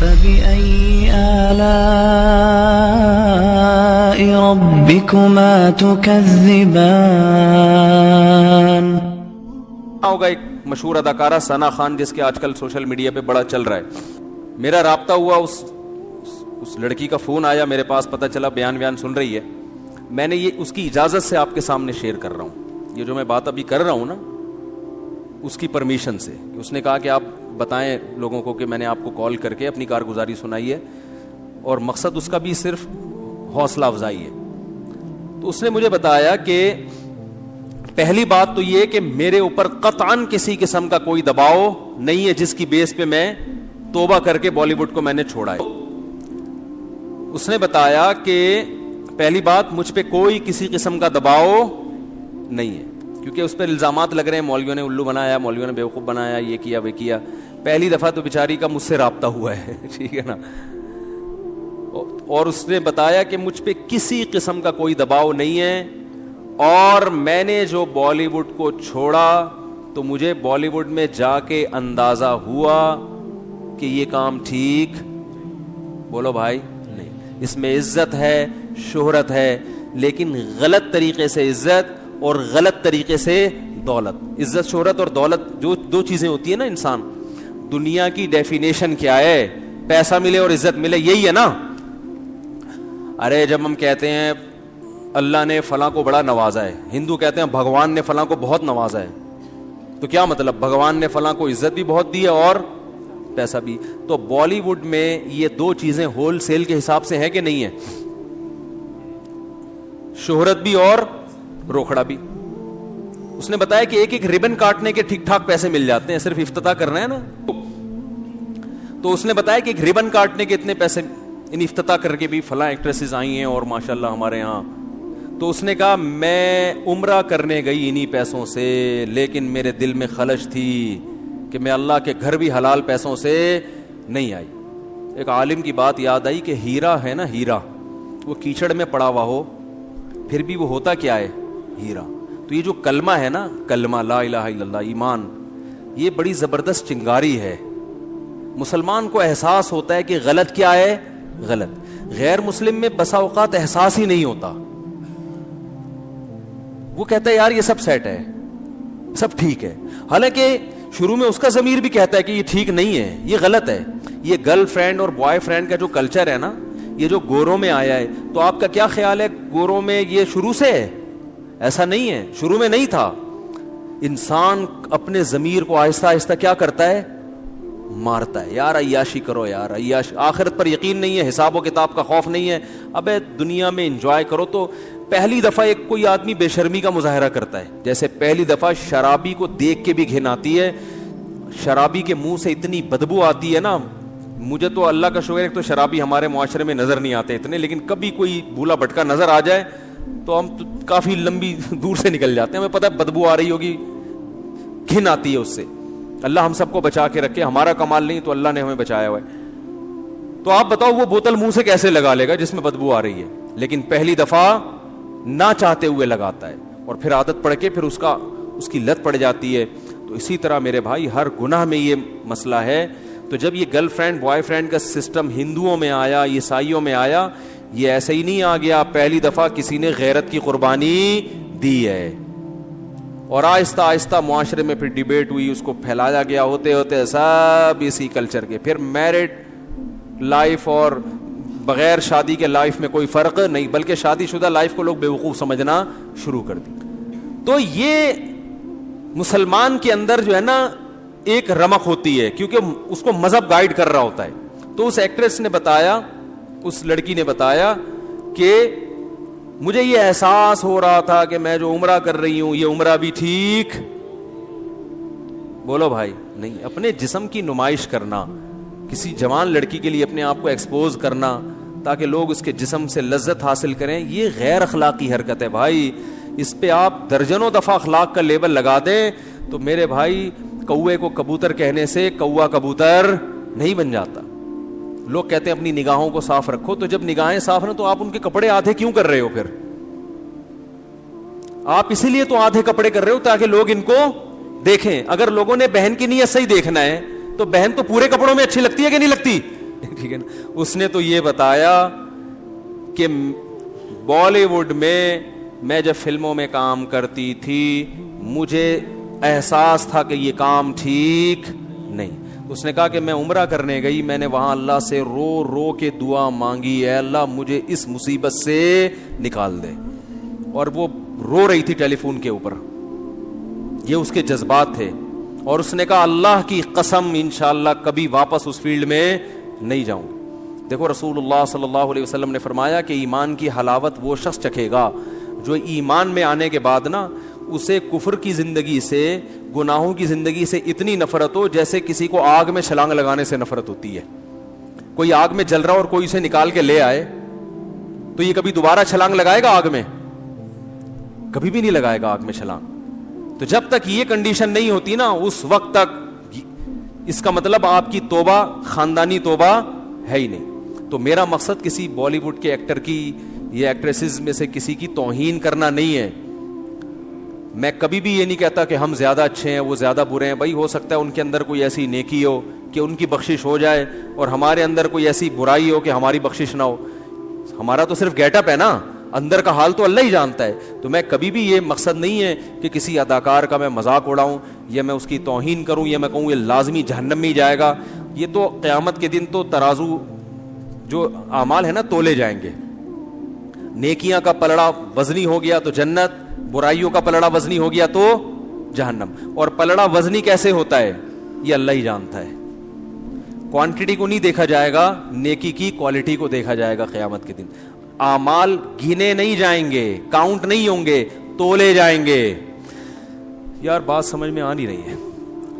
فبأي آلاء ربكما تكذبان. ہوگا ایک مشہور اداکارہ ثنا خان جس کے آج کل سوشل میڈیا پہ بڑا چل رہا ہے. میرا رابطہ ہوا, اس لڑکی کا فون آیا میرے پاس, پتہ چلا بیان سن رہی ہے. میں نے یہ اس کی اجازت سے آپ کے سامنے شیئر کر رہا ہوں. یہ جو میں بات ابھی کر رہا ہوں نا, اس کی پرمیشن سے. اس نے کہا کہ آپ بتائیں لوگوں کو کہ میں نے آپ کو کال کر کے اپنی کارگزاری سنائی ہے, اور مقصد اس کا بھی صرف حوصلہ افزائی ہے. تو اس نے مجھے بتایا کہ پہلی بات تو یہ کہ میرے اوپر قطعاً کسی قسم کا کوئی دباؤ نہیں ہے جس کی بیس پہ میں توبہ کر کے بالی ووڈ کو میں نے چھوڑا ہے. اس نے بتایا کہ پہلی بات, مجھ پہ کوئی کسی قسم کا دباؤ نہیں ہے, کیونکہ اس پہ الزامات لگ رہے ہیں مولویوں نے الو بنایا, مولویوں نے بیوقوف بنایا, یہ کیا وہ کیا. پہلی دفعہ تو بیچاری کا مجھ سے رابطہ ہوا ہے, ٹھیک ہے نا. اور اس نے بتایا کہ مجھ پہ کسی قسم کا کوئی دباؤ نہیں ہے, اور میں نے جو بالی ووڈ کو چھوڑا تو مجھے بالی ووڈ میں جا کے اندازہ ہوا کہ یہ کام ٹھیک, بولو بھائی, نہیں. اس میں عزت ہے, شہرت ہے, لیکن غلط طریقے سے عزت اور غلط طریقے سے دولت. عزت, شہرت اور دولت جو دو چیزیں ہوتی ہیں نا انسان, دنیا کی ڈیفینیشن کیا ہے؟ پیسہ ملے اور عزت ملے, یہی ہے نا. ارے جب ہم کہتے ہیں اللہ نے فلاں کو بڑا نوازا ہے, ہندو کہتے ہیں بھگوان نے فلاں کو بہت نوازا ہے, تو کیا مطلب؟ بھگوان نے فلاں کو عزت بھی بہت دی ہے اور پیسہ بھی. تو بالی ووڈ میں یہ دو چیزیں ہول سیل کے حساب سے ہیں کہ نہیں ہے؟ شہرت بھی اور روکھڑا بھی. اس نے بتایا کہ ایک ایک ریبن کاٹنے کے ٹھیک ٹھاک پیسے مل جاتے ہیں, صرف افتتاح کرنا ہے نا. تو اس نے بتایا کہ ایک ریبن کاٹنے کے اتنے پیسے, ان افتتاح کر کے بھی فلاں ایکٹریسز آئی ہیں اور ماشاءاللہ ہمارے یہاں. تو اس نے کہا میں عمرہ کرنے گئی انہی پیسوں سے, لیکن میرے دل میں خلش تھی کہ میں اللہ کے گھر بھی حلال پیسوں سے نہیں آئی. ایک عالم کی بات یاد آئی کہ ہیرا ہے نا, ہیرا, وہ کیچڑ میں پڑا ہوا ہو پھر بھی وہ ہوتا کیا ہے؟ ہیرا. تو یہ جو کلمہ ہے نا, کلمہ لا الہ الا اللہ, ایمان, یہ بڑی زبردست چنگاری ہے. مسلمان کو احساس ہوتا ہے کہ غلط کیا ہے, غلط. غیر مسلم میں بسا اوقات احساس ہی نہیں ہوتا. وہ کہتا ہے یار یہ سب سیٹ ہے, سب ٹھیک ہے, حالانکہ شروع میں اس کا ضمیر بھی کہتا ہے کہ یہ ٹھیک نہیں ہے, یہ غلط ہے. یہ گرل فرینڈ اور بوائے فرینڈ کا جو کلچر ہے نا, یہ جو گوروں میں آیا ہے, تو آپ کا کیا خیال ہے گوروں میں یہ شروع سے ہے؟ ایسا نہیں ہے, شروع میں نہیں تھا. انسان اپنے ضمیر کو آہستہ آہستہ کیا کرتا ہے؟ مارتا ہے. یار عیاشی کرو, یار عیاش, آخرت پر یقین نہیں ہے, حساب و کتاب کا خوف نہیں ہے, ابے دنیا میں انجوائے کرو. تو پہلی دفعہ ایک کوئی آدمی بے شرمی کا مظاہرہ کرتا ہے, جیسے پہلی دفعہ شرابی کو دیکھ کے بھی گھن آتی ہے, شرابی کے منہ سے اتنی بدبو آتی ہے نا. مجھے تو اللہ کا شکر ہے تو شرابی ہمارے معاشرے میں نظر نہیں آتے اتنے, لیکن کبھی کوئی بھولا بھٹکا نظر آ جائے تو ہم کافی لمبی دور سے نکل جاتے ہیں, ہمیں پتہ ہے بدبو آ رہی ہوگی, گھن آتی ہے اس سے. اللہ ہم سب کو بچا کے رکھے, ہمارا کمال نہیں تو اللہ نے ہمیں بچایا ہوا ہے. تو آپ بتاؤ وہ بوتل منہ سے کیسے لگا لے گا جس میں بدبو آ رہی ہے؟ لیکن پہلی دفعہ نہ چاہتے ہوئے لگاتا ہے, اور پھر عادت پڑ کے پھر اس کی لت پڑ جاتی ہے. تو اسی طرح میرے بھائی ہر گناہ میں یہ مسئلہ ہے. تو جب یہ گرل فرینڈ بوائے فرینڈ کا سسٹم ہندوؤں میں آیا, عیسائیوں میں آیا, یہ ایسے ہی نہیں آ گیا. پہلی دفعہ کسی نے غیرت کی قربانی دی ہے, اور آہستہ آہستہ معاشرے میں پھر ڈیبیٹ ہوئی, اس کو پھیلایا گیا, ہوتے ہوتے سب اسی کلچر کے. پھر میرڈ لائف اور بغیر شادی کے لائف میں کوئی فرق نہیں, بلکہ شادی شدہ لائف کو لوگ بیوقوف سمجھنا شروع کر دی. تو یہ مسلمان کے اندر جو ہے نا ایک رمق ہوتی ہے, کیونکہ اس کو مذہب گائیڈ کر رہا ہوتا ہے. تو اس ایکٹریس نے بتایا, اس لڑکی نے بتایا کہ مجھے یہ احساس ہو رہا تھا کہ میں جو عمرہ کر رہی ہوں یہ عمرہ بھی ٹھیک, بولو بھائی, نہیں. اپنے جسم کی نمائش کرنا, کسی جوان لڑکی کے لیے اپنے آپ کو ایکسپوز کرنا تاکہ لوگ اس کے جسم سے لذت حاصل کریں, یہ غیر اخلاقی حرکت ہے بھائی. اس پہ آپ درجنوں دفعہ اخلاق کا لیبل لگا دیں تو میرے بھائی کوے کو کبوتر کہنے سے کوا کبوتر نہیں بن جاتا. لوگ کہتے ہیں اپنی نگاہوں کو صاف رکھو, تو جب نگاہیں صاف نہ تو آپ ان کے کپڑے آدھے کیوں کر رہے ہو؟ پھر آپ اسی لیے تو آدھے کپڑے کر رہے ہو تاکہ لوگ ان کو دیکھیں. اگر لوگوں نے بہن کی نیت صحیح دیکھنا ہے تو بہن تو پورے کپڑوں میں اچھی لگتی ہے کہ نہیں لگتی؟ ٹھیک ہے نا. اس نے تو یہ بتایا کہ بالی ووڈ میں جب فلموں میں کام کرتی تھی مجھے احساس تھا کہ یہ کام ٹھیک نہیں. اس نے کہا کہ میں عمرہ کرنے گئی, میں نے وہاں اللہ سے رو رو کے دعا مانگی, اے اللہ مجھے اس مصیبت سے نکال دے, اور وہ رو رہی تھی ٹیلی فون کے اوپر, یہ اس کے جذبات تھے. اور اس نے کہا اللہ کی قسم انشاءاللہ کبھی واپس اس فیلڈ میں نہیں جاؤں گی. دیکھو رسول اللہ صلی اللہ علیہ وسلم نے فرمایا کہ ایمان کی حلاوت وہ شخص چکھے گا جو ایمان میں آنے کے بعد نا اسے کفر کی زندگی سے, گناہوں کی زندگی سے اتنی نفرت ہو جیسے کسی کو آگ میں چھلانگ لگانے سے نفرت ہوتی ہے. کوئی آگ میں جل رہا اور کوئی اسے نکال کے لے آئے تو یہ کبھی دوبارہ چھلانگ لگائے گا آگ میں؟ کبھی بھی نہیں لگائے گا آگ میں چھلانگ. تو جب تک یہ کنڈیشن نہیں ہوتی نا اس وقت تک اس کا مطلب آپ کی توبہ خاندانی توبہ ہے ہی نہیں. تو میرا مقصد کسی بالی ووڈ کے ایکٹر کی یا ایکٹریسز میں سے کسی کی توہین کرنا نہیں ہے. میں کبھی بھی یہ نہیں کہتا کہ ہم زیادہ اچھے ہیں وہ زیادہ برے ہیں. بھائی ہو سکتا ہے ان کے اندر کوئی ایسی نیکی ہو کہ ان کی بخشش ہو جائے اور ہمارے اندر کوئی ایسی برائی ہو کہ ہماری بخشش نہ ہو. ہمارا تو صرف گیٹ اپ ہے نا, اندر کا حال تو اللہ ہی جانتا ہے. تو میں کبھی بھی یہ مقصد نہیں ہے کہ کسی اداکار کا میں مذاق اڑاؤں یا میں اس کی توہین کروں یا میں کہوں یہ لازمی جہنم میں ہی جائے گا. یہ تو قیامت کے دن تو ترازو جو اعمال ہے نا تولے جائیں گے. نیکیاں کا پلڑا وزنی ہو گیا تو جنت, برائیوں کا پلڑا وزنی ہو گیا تو جہنم. اور پلڑا وزنی کیسے ہوتا ہے یہ اللہ ہی جانتا ہے. کوانٹٹی کو نہیں دیکھا جائے گا, نیکی کی کوالٹی کو دیکھا جائے گا قیامت کے دن. اعمال گنے نہیں جائیں گے, کاؤنٹ نہیں ہوں گے, تولے جائیں گے. یار بات سمجھ میں آ نہیں رہی ہے.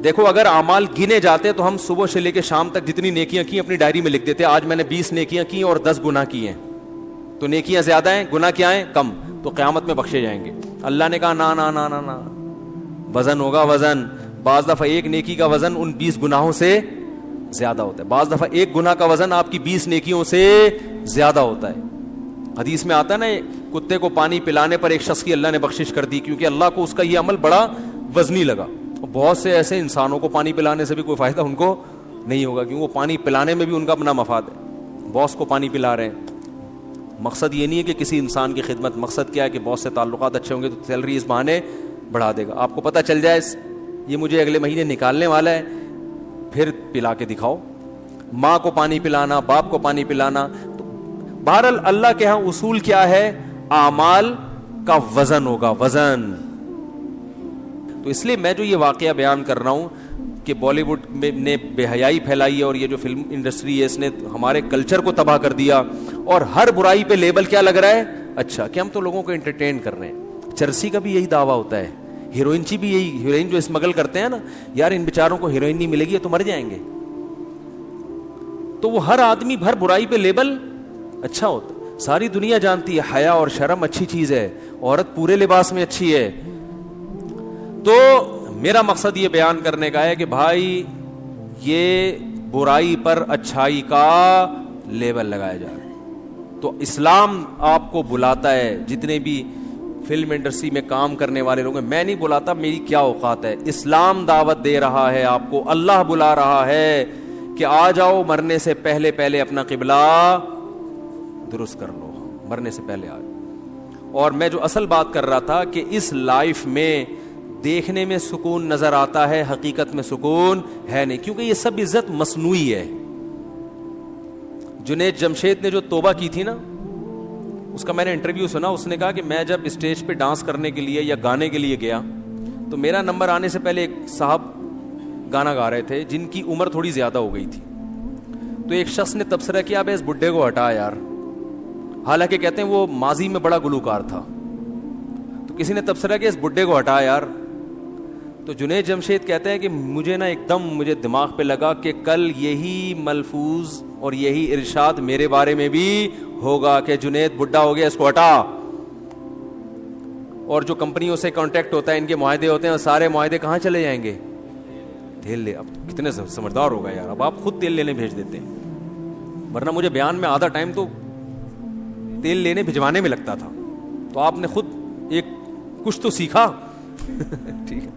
دیکھو اگر اعمال گنے جاتے تو ہم صبح سے لے کے شام تک جتنی نیکیاں کی اپنی ڈائری میں لکھ دیتے, آج میں نے 20 نیکیاں کی اور 10 گناہ کیے ہیں. تو نیکیاں زیادہ ہیں, گناہ کیا ہیں کم, تو قیامت میں بخشے جائیں گے. اللہ نے کہا نا نا نا نا نا, وزن ہوگا وزن. بعض دفعہ ایک نیکی کا وزن ان 20 گناہوں سے زیادہ ہوتا ہے, بعض دفعہ ایک گناہ کا وزن آپ کی 20 نیکیوں سے زیادہ ہوتا ہے. حدیث میں آتا ہے نا کتے کو پانی پلانے پر ایک شخص کی اللہ نے بخشش کر دی کیونکہ اللہ کو اس کا یہ عمل بڑا وزنی لگا. بہت سے ایسے انسانوں کو پانی پلانے سے بھی کوئی فائدہ ان کو نہیں ہوگا کیونکہ وہ پانی پلانے میں بھی ان کا اپنا مفاد ہے. باس کو پانی پلا رہے ہیں, مقصد یہ نہیں ہے کہ کسی انسان کی خدمت, مقصد کیا ہے کہ باس سے تعلقات اچھے ہوں گے تو سیلری اس بہانے بڑھا دے گا. آپ کو پتہ چل جائے یہ مجھے اگلے مہینے نکالنے والا ہے, پھر پلا کے دکھاؤ. ماں کو پانی پلانا, باپ کو پانی پلانا. تو بہرحال اللہ کے ہاں اصول کیا ہے, اعمال کا وزن ہوگا, وزن. تو اس لیے میں جو یہ واقعہ بیان کر رہا ہوں کہ بالی ووڈ نے بے حیائی پھیلائی ہے اور یہ جو فلم انڈسٹری ہے اس نے ہمارے کلچر کو تباہ کر دیا, اور ہر برائی پہ لیبل کیا لگ رہا ہے, اچھا کہ ہم تو لوگوں کو انٹرٹین کر رہے ہیں. چرسی کا بھی یہی دعویٰ ہوتا ہے, ہیروئن چی بھی یہی, ہیروئن جو اسمگل کرتے ہیں نا, یار ان بیچاروں کو ہیروئن نہیں ملے گی تو مر جائیں گے. تو وہ ہر آدمی ہر برائی پہ لیبل اچھا ہوتا ہے. ساری دنیا جانتی ہے حیا اور شرم اچھی چیز ہے, عورت پورے لباس میں اچھی ہے. تو میرا مقصد یہ بیان کرنے کا ہے کہ بھائی یہ برائی پر اچھائی کا لیبل لگایا جا رہا ہے. تو اسلام آپ کو بلاتا ہے, جتنے بھی فلم انڈسٹری میں کام کرنے والے لوگ ہیں, میں نہیں بلاتا, میری کیا اوقات ہے. اسلام دعوت دے رہا ہے آپ کو, اللہ بلا رہا ہے کہ آ جاؤ, مرنے سے پہلے پہلے اپنا قبلہ درست کر لو, مرنے سے پہلے آ جاؤ. اور میں جو اصل بات کر رہا تھا کہ اس لائف میں دیکھنے میں سکون نظر آتا ہے, حقیقت میں سکون ہے نہیں, کیونکہ یہ سب عزت مصنوعی ہے. جنید جمشید نے جو توبہ کی تھی نا, اس کا میں نے انٹرویو سنا, اس نے کہا کہ میں جب اسٹیج پہ ڈانس کرنے کے لیے یا گانے کے لیے گیا تو میرا نمبر آنے سے پہلے ایک صاحب گانا گا رہے تھے جن کی عمر تھوڑی زیادہ ہو گئی تھی. تو ایک شخص نے تبصرہ کیا, بھائی اس بڈھے کو ہٹا یار, حالانکہ کہتے ہیں وہ ماضی میں بڑا گلوکار تھا. تو کسی نے تبصرہ کیا اس بڈھے کو ہٹا یار. تو جنید جمشید کہتے ہیں کہ مجھے نا ایک دم مجھے دماغ پہ لگا کہ کل یہی ملفوظ اور یہی ارشاد میرے بارے میں بھی ہوگا کہ جنید بڈھا ہو گیا, اس کو ہٹا. اور جو کمپنیوں سے کانٹیکٹ ہوتا ہے, ان کے معاہدے ہوتے ہیں, سارے معاہدے کہاں چلے جائیں گے, تیل لے. اب کتنے سمجھدار ہوگا یار, اب آپ خود تیل لینے بھیج دیتے ہیں, ورنہ مجھے بیان میں آدھا ٹائم تو تیل لینے بھجوانے میں لگتا تھا. تو آپ نے خود ایک کچھ تو سیکھا. ٹھیک ہے.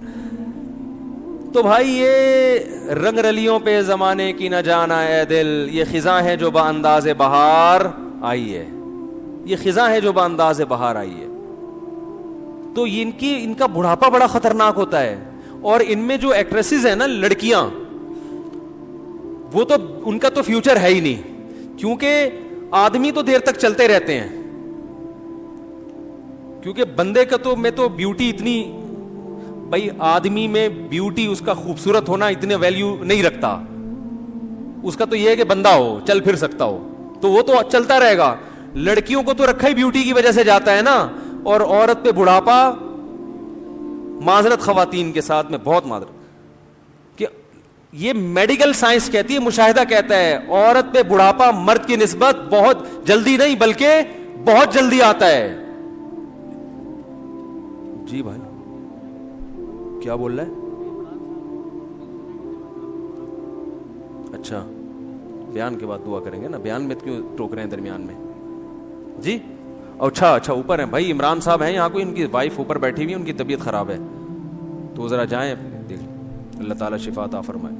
تو بھائی یہ رنگ رلیوں پہ زمانے کی نہ جانا اے دل، یہ خزاں ہے جو بانداز بہار آئی ہے، یہ خزاں ہے جو بانداز بہار آئی ہے. تو ان کا بڑھاپا بڑا خطرناک ہوتا ہے. اور ان میں جو ایکٹریسز ہیں نا لڑکیاں، وہ تو ان کا تو فیوچر ہے ہی نہیں، کیونکہ آدمی تو دیر تک چلتے رہتے ہیں، کیونکہ بندے کا تو میں تو بیوٹی اتنی، بھائی آدمی میں بیوٹی اس کا خوبصورت ہونا اتنے ویلیو نہیں رکھتا، اس کا تو یہ ہے کہ بندہ ہو، چل پھر سکتا ہو، تو وہ تو چلتا رہے گا. لڑکیوں کو تو رکھا ہی بیوٹی کی وجہ سے جاتا ہے نا. اور عورت پہ بڑھاپا، معذرت خواتین کے ساتھ میں بہت معذرت کہ یہ میڈیکل سائنس کہتی ہے، مشاہدہ کہتا ہے عورت پہ بڑھاپا مرد کی نسبت بہت جلدی نہیں بلکہ بہت جلدی آتا ہے. جی بھائی کیا بول رہا ہے؟ اچھا بیان کے بعد دعا کریں گے نا، بیان میں کیوں ٹوک رہے ہیں درمیان میں؟ جی اچھا اوپر ہیں بھائی، عمران صاحب ہیں یہاں، کوئی ان کی وائف اوپر بیٹھی ہوئی ہے، ان کی طبیعت خراب ہے، تو ذرا جائیں دیکھ، اللہ تعالیٰ شفا عطا فرمائے.